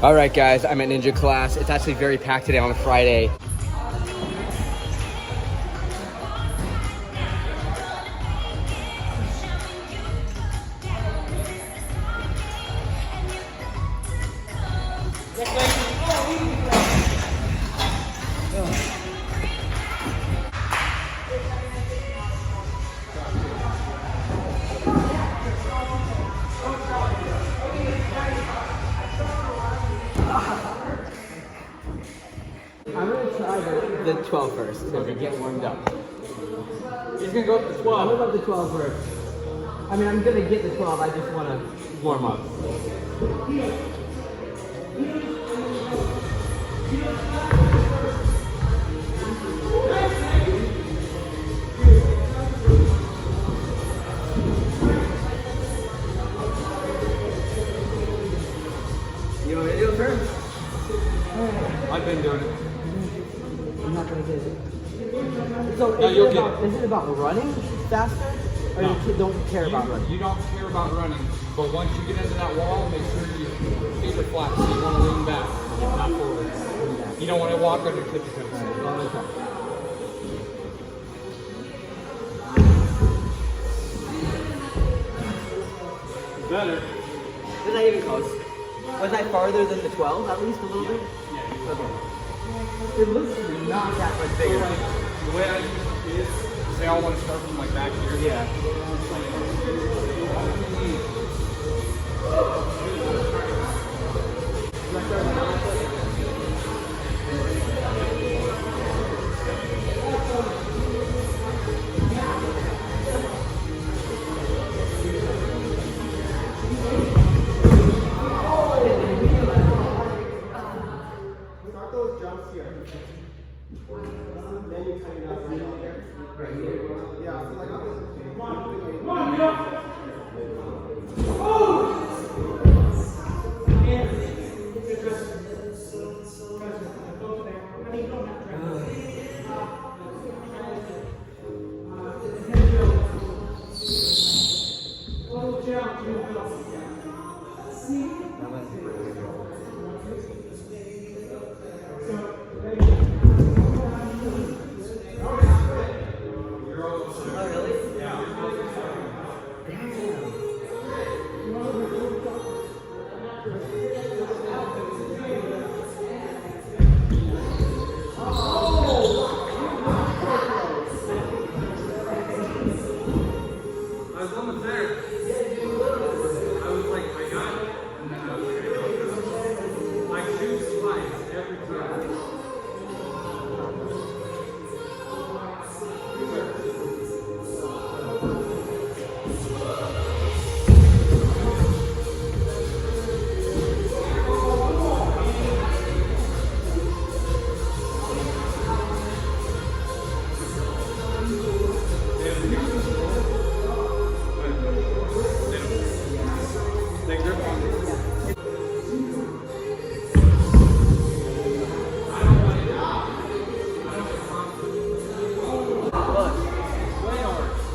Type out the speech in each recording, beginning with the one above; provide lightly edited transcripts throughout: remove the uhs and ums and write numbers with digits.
All right, guys, I'm at Ninja class. It's actually very packed today on a Friday. I'm gonna try the 12 first to get warmed up. He's gonna go up to 12. I'm gonna go up the 12 first. I mean, I'm gonna get the 12. I just wanna warm up. You want me to do it first? I've been doing it. I'm not gonna get it. So No, you'll get is it about running faster? Or No. you don't care about running? You don't care about running, but once you get into that wall, make sure your feet are flat. So you want to lean back, not forward. You don't want to walk on your tippy toes. Well, I'm gonna try. Better. Was I even close? Was I farther than the 12 at least a little bit? Yeah. Okay. It looks not that much bigger. The way I use it is, they all want to start from like back here. Yeah. Start those jumps here. Then you kind of right here. Yeah, so like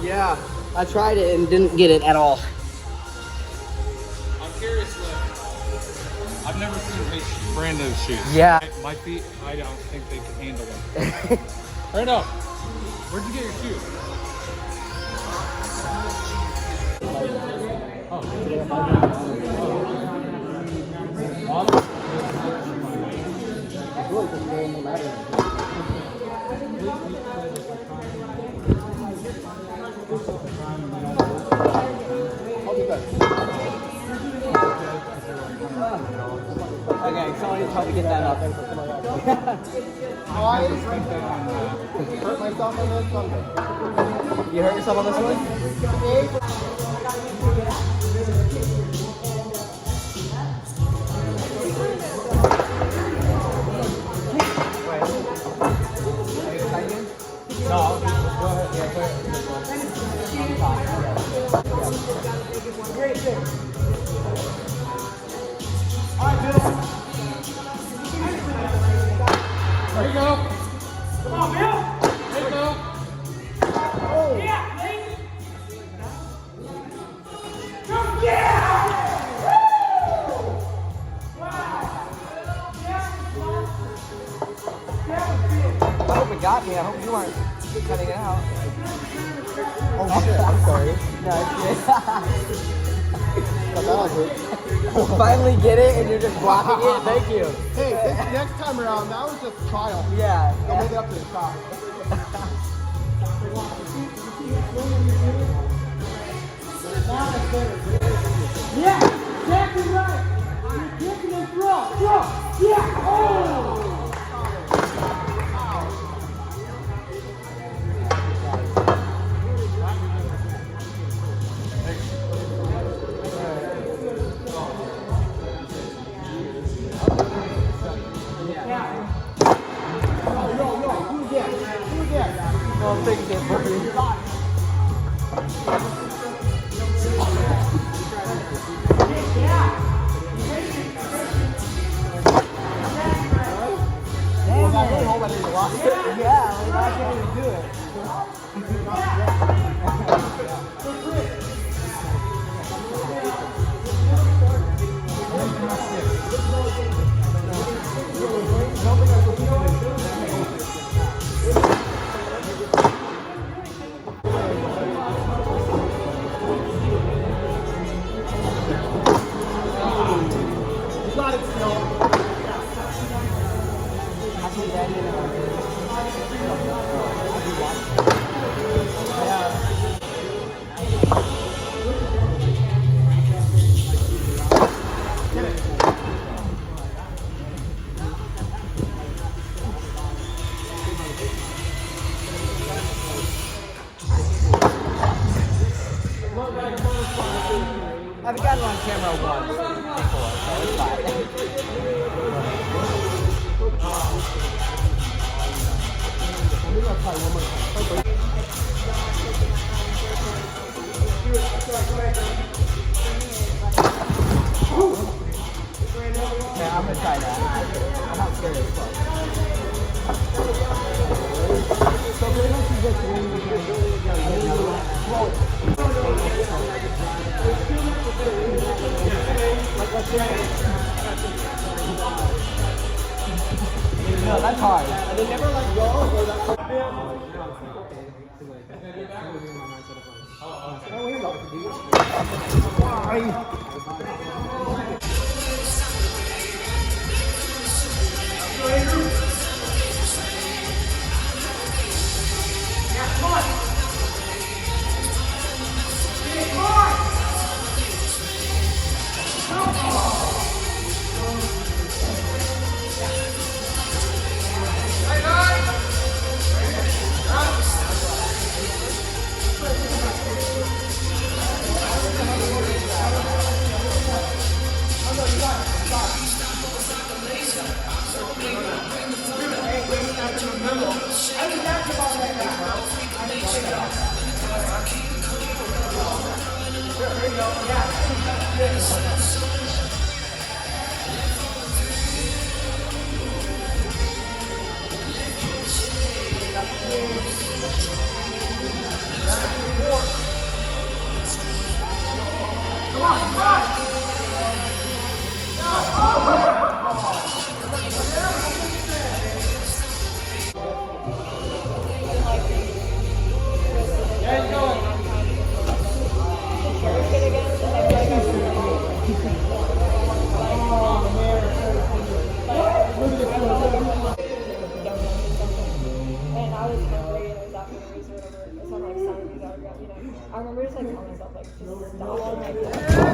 Yeah, I tried it and didn't get it at all. I'm curious I've never seen Brando's shoes. Yeah. My feet, I don't think they can handle them. Brando, where'd you get your shoes? Okay, someone needs to help me get that up. I hurt myself on this Sunday. You hurt yourself on this one? No, go ahead. Yeah, Great thing. All right, Bill. there you go. Come on, Bill. There you go. Yeah, Clayton. Yeah! Woo! Wow. got me. I hope you weren't cutting it out. Oh shit, I'm sorry. No, it's Got that on tape. good. Finally get it and you're just blocking it. Thank you. Hey, next time around, that was just a trial. Yeah. Don't make it up to the top. Yeah, exactly right. You're kicking and throw. Yeah. Oh. Well, fix it for you. Yeah, like I can't even do it. You got it still. I've gotten on camera once before, so it's fine. Yeah, I'm gonna try that. I'm not scared as fuck. So pretty much you just win the game. No, that's hard. And they never let go, or that's... And I was hungry and it was after the race or whatever. So I'm like, 7 days out, I remember just like telling myself, like, just stop.